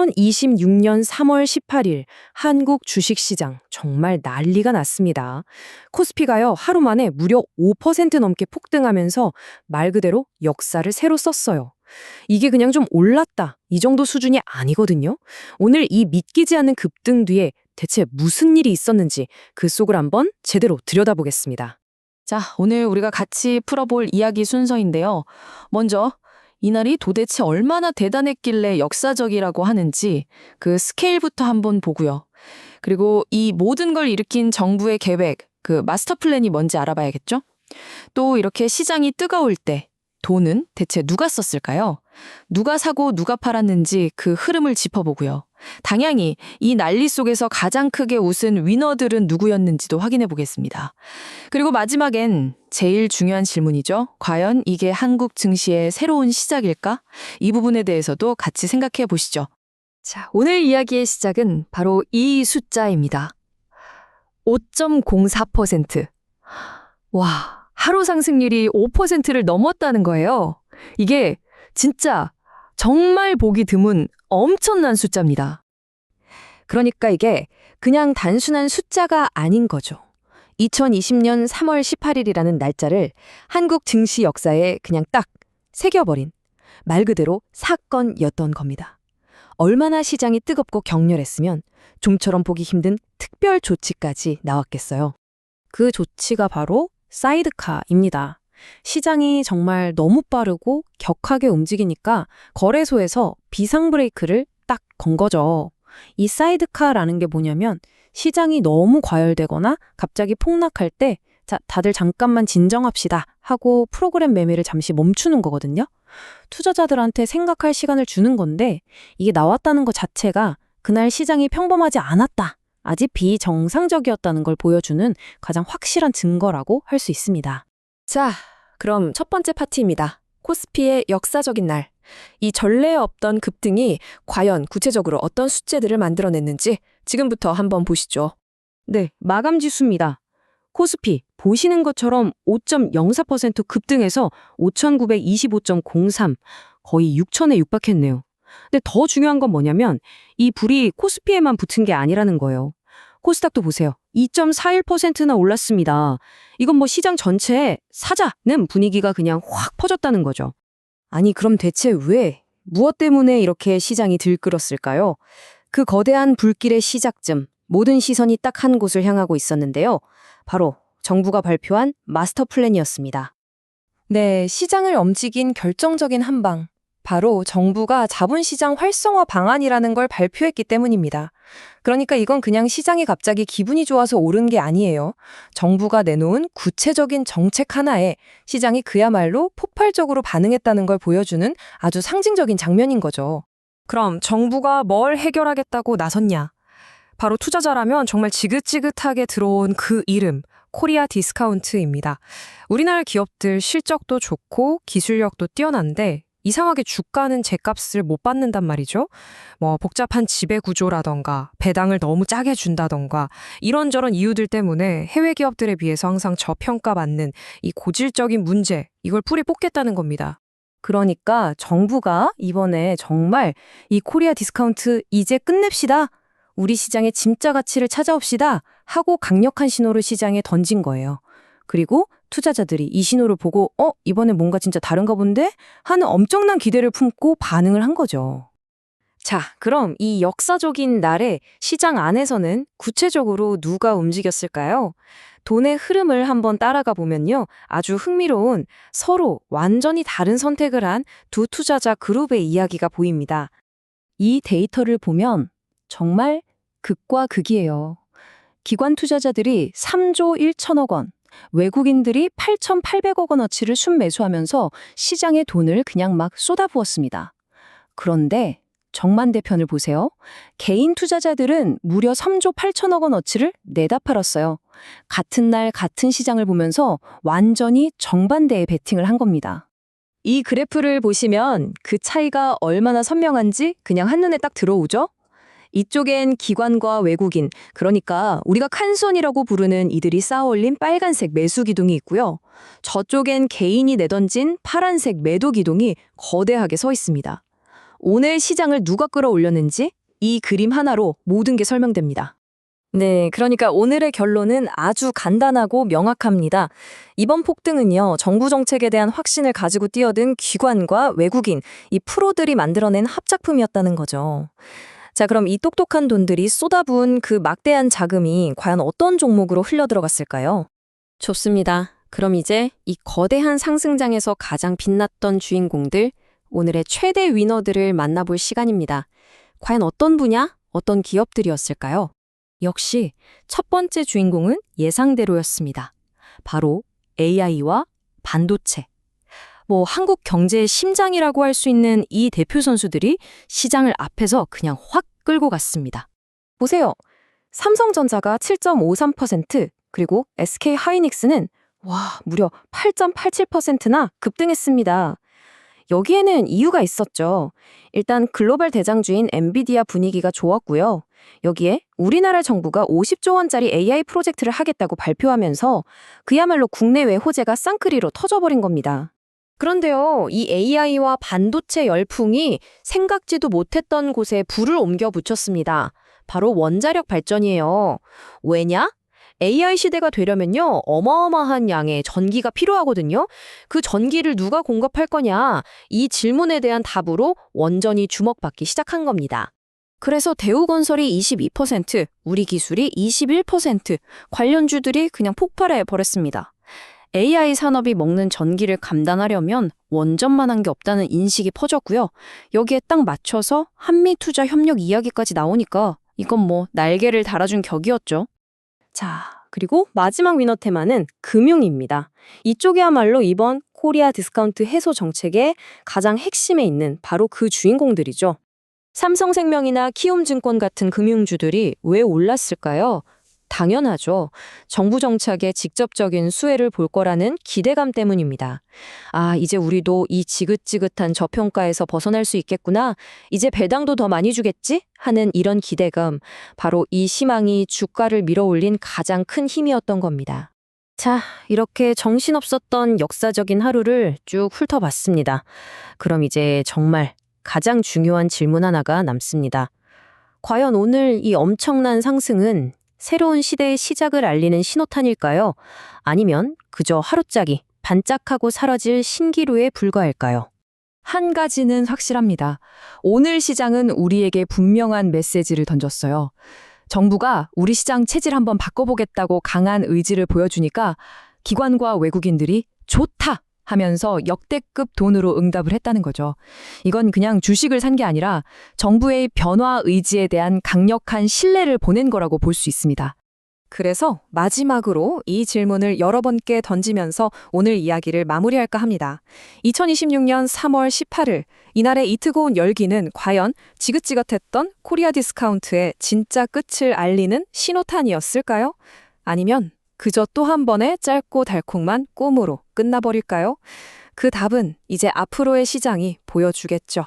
2026년 3월 18일 한국 주식시장 정말 난리가 났습니다. 코스피가요, 하루 만에 무려 5% 넘게 폭등하면서 말 그대로 역사를 새로 썼어요. 이게 그냥 좀 올랐다, 이 정도 수준이 아니거든요. 오늘 이 믿기지 않는 급등 뒤에 대체 무슨 일이 있었는지 그 속을 한번 제대로 들여다보겠습니다. 자, 오늘 우리가 같이 풀어볼 이야기 순서인데요. 먼저 이날이 도대체 얼마나 대단했길래 역사적이라고 하는지 그 스케일부터 한번 보고요. 그리고 이 모든 걸 일으킨 정부의 계획, 그 마스터 플랜이 뭔지 알아봐야겠죠? 또 이렇게 시장이 뜨거울 때 돈은 대체 누가 썼을까요? 누가 사고 누가 팔았는지 그 흐름을 짚어보고요. 당연히 이 난리 속에서 가장 크게 웃은 위너들은 누구였는지도 확인해 보겠습니다. 그리고 마지막엔 제일 중요한 질문이죠. 과연 이게 한국 증시의 새로운 시작일까? 이 부분에 대해서도 같이 생각해 보시죠. 자, 오늘 이야기의 시작은 바로 이 숫자입니다. 5.04%. 와, 하루 상승률이 5%를 넘었다는 거예요. 이게 진짜 정말 보기 드문 엄청난 숫자입니다. 그러니까 이게 그냥 단순한 숫자가 아닌 거죠. 2020년 3월 18일이라는 날짜를 한국 증시 역사에 그냥 딱 새겨버린 말 그대로 사건이었던 겁니다. 얼마나 시장이 뜨겁고 격렬했으면 좀처럼 보기 힘든 특별 조치까지 나왔겠어요. 그 조치가 바로 사이드카입니다. 시장이 정말 너무 빠르고 격하게 움직이니까 거래소에서 비상 브레이크를 딱 건 거죠. 이 사이드카라는 게 뭐냐면 시장이 너무 과열되거나 갑자기 폭락할 때 자, 다들 잠깐만 진정합시다 하고 프로그램 매매를 잠시 멈추는 거거든요. 투자자들한테 생각할 시간을 주는 건데 이게 나왔다는 것 자체가 그날 시장이 평범하지 않았다, 아직 비정상적이었다는 걸 보여주는 가장 확실한 증거라고 할 수 있습니다. 자, 그럼 첫 번째 파트입니다. 코스피의 역사적인 날. 이 전례 없던 급등이 과연 구체적으로 어떤 수치들을 만들어냈는지 지금부터 한번 보시죠. 네, 마감 지수입니다. 코스피 보시는 것처럼 5.04% 급등해서 5,925.03, 거의 6,000에 육박했네요. 근데 더 중요한 건 뭐냐면 이 불이 코스피에만 붙은 게 아니라는 거예요. 코스닥도 보세요. 2.41%나 올랐습니다. 이건 뭐 시장 전체에 사자는 분위기가 그냥 확 퍼졌다는 거죠. 아니, 그럼 대체 왜, 무엇 때문에 이렇게 시장이 들끓었을까요? 그 거대한 불길의 시작점, 모든 시선이 딱 한 곳을 향하고 있었는데요. 바로 정부가 발표한 마스터 플랜이었습니다. 네, 시장을 움직인 결정적인 한방. 바로 정부가 자본시장 활성화 방안이라는 걸 발표했기 때문입니다. 그러니까 이건 그냥 시장이 갑자기 기분이 좋아서 오른 게 아니에요. 정부가 내놓은 구체적인 정책 하나에 시장이 그야말로 폭발적으로 반응했다는 걸 보여주는 아주 상징적인 장면인 거죠. 그럼 정부가 뭘 해결하겠다고 나섰냐? 바로 투자자라면 정말 지긋지긋하게 들어온 그 이름, 코리아 디스카운트입니다. 우리나라 기업들 실적도 좋고 기술력도 뛰어난데 이상하게 주가는 제값을 못 받는단 말이죠. 뭐 복잡한 지배 구조라던가 배당을 너무 짜게 준다던가 이런저런 이유들 때문에 해외 기업들에 비해서 항상 저평가받는 이 고질적인 문제, 이걸 뿌리 뽑겠다는 겁니다. 그러니까 정부가 이번에 정말 이 코리아 디스카운트 이제 끝냅시다, 우리 시장의 진짜 가치를 찾아옵시다 하고 강력한 신호를 시장에 던진 거예요. 그리고 투자자들이 이 신호를 보고 이번에 뭔가 진짜 다른가 본데? 하는 엄청난 기대를 품고 반응을 한 거죠. 자, 그럼 이 역사적인 날에 시장 안에서는 구체적으로 누가 움직였을까요? 돈의 흐름을 한번 따라가 보면요, 아주 흥미로운 서로 완전히 다른 선택을 한 두 투자자 그룹의 이야기가 보입니다. 이 데이터를 보면 정말 극과 극이에요. 기관 투자자들이 3조 1천억 원, 외국인들이 8,800억 원어치를 순매수하면서 시장에 돈을 그냥 막 쏟아부었습니다. 그런데 정반대편을 보세요. 개인 투자자들은 무려 3조 8천억 원어치를 내다 팔았어요. 같은 날 같은 시장을 보면서 완전히 정반대의 베팅을 한 겁니다. 이 그래프를 보시면 그 차이가 얼마나 선명한지 그냥 한눈에 딱 들어오죠? 이쪽엔 기관과 외국인, 그러니까 우리가 칸손이라고 부르는 이들이 쌓아올린 빨간색 매수 기둥이 있고요. 저쪽엔 개인이 내던진 파란색 매도 기둥이 거대하게 서 있습니다. 오늘 시장을 누가 끌어올렸는지 이 그림 하나로 모든 게 설명됩니다. 네, 그러니까 오늘의 결론은 아주 간단하고 명확합니다. 이번 폭등은요, 정부 정책에 대한 확신을 가지고 뛰어든 기관과 외국인, 이 프로들이 만들어낸 합작품이었다는 거죠. 자, 그럼 이 똑똑한 돈들이 쏟아부은 그 막대한 자금이 과연 어떤 종목으로 흘러들어갔을까요? 좋습니다. 그럼 이제 이 거대한 상승장에서 가장 빛났던 주인공들, 오늘의 최대 위너들을 만나볼 시간입니다. 과연 어떤 분야, 어떤 기업들이었을까요? 역시 첫 번째 주인공은 예상대로였습니다. 바로 AI와 반도체. 한국 경제의 심장이라고 할 수 있는 이 대표 선수들이 시장을 앞에서 그냥 확 끌고 갔습니다. 보세요. 삼성전자가 7.53%, 그리고 SK하이닉스는 무려 8.87%나 급등했습니다. 여기에는 이유가 있었죠. 일단 글로벌 대장주인 엔비디아 분위기가 좋았고요. 여기에 우리나라 정부가 50조 원짜리 AI 프로젝트를 하겠다고 발표하면서 그야말로 국내외 호재가 쌍크리로 터져버린 겁니다. 그런데요, 이 AI와 반도체 열풍이 생각지도 못했던 곳에 불을 옮겨 붙였습니다. 바로 원자력 발전이에요. 왜냐? AI 시대가 되려면요, 어마어마한 양의 전기가 필요하거든요. 그 전기를 누가 공급할 거냐? 이 질문에 대한 답으로 원전이 주목받기 시작한 겁니다. 그래서 대우건설이 22%, 우리기술이 21%, 관련주들이 그냥 폭발해 버렸습니다. AI 산업이 먹는 전기를 감당하려면 원전만 한 게 없다는 인식이 퍼졌고요. 여기에 딱 맞춰서 한미 투자 협력 이야기까지 나오니까 이건 날개를 달아준 격이었죠. 자, 그리고 마지막 위너 테마는 금융입니다. 이쪽이야말로 이번 코리아 디스카운트 해소 정책의 가장 핵심에 있는 바로 그 주인공들이죠. 삼성생명이나 키움증권 같은 금융주들이 왜 올랐을까요? 당연하죠. 정부 정책의 직접적인 수혜를 볼 거라는 기대감 때문입니다. 아, 이제 우리도 이 지긋지긋한 저평가에서 벗어날 수 있겠구나. 이제 배당도 더 많이 주겠지? 하는 이런 기대감. 바로 이 희망이 주가를 밀어올린 가장 큰 힘이었던 겁니다. 자, 이렇게 정신없었던 역사적인 하루를 쭉 훑어봤습니다. 그럼 이제 정말 가장 중요한 질문 하나가 남습니다. 과연 오늘 이 엄청난 상승은 새로운 시대의 시작을 알리는 신호탄일까요? 아니면 그저 하루짜기 반짝하고 사라질 신기루에 불과할까요? 한 가지는 확실합니다. 오늘 시장은 우리에게 분명한 메시지를 던졌어요. 정부가 우리 시장 체질 한번 바꿔보겠다고 강한 의지를 보여주니까 기관과 외국인들이 좋다 하면서 역대급 돈으로 응답을 했다는 거죠. 이건 그냥 주식을 산 게 아니라 정부의 변화 의지에 대한 강력한 신뢰를 보낸 거라고 볼 수 있습니다. 그래서 마지막으로 이 질문을 여러분께 던지면서 오늘 이야기를 마무리할까 합니다. 2026년 3월 18일, 이날의 이 뜨거운 열기는 과연 지긋지긋했던 코리아 디스카운트의 진짜 끝을 알리는 신호탄이었을까요? 아니면 그저 또 한 번의 짧고 달콤한 꿈으로 끝나버릴까요? 그 답은 이제 앞으로의 시장이 보여주겠죠.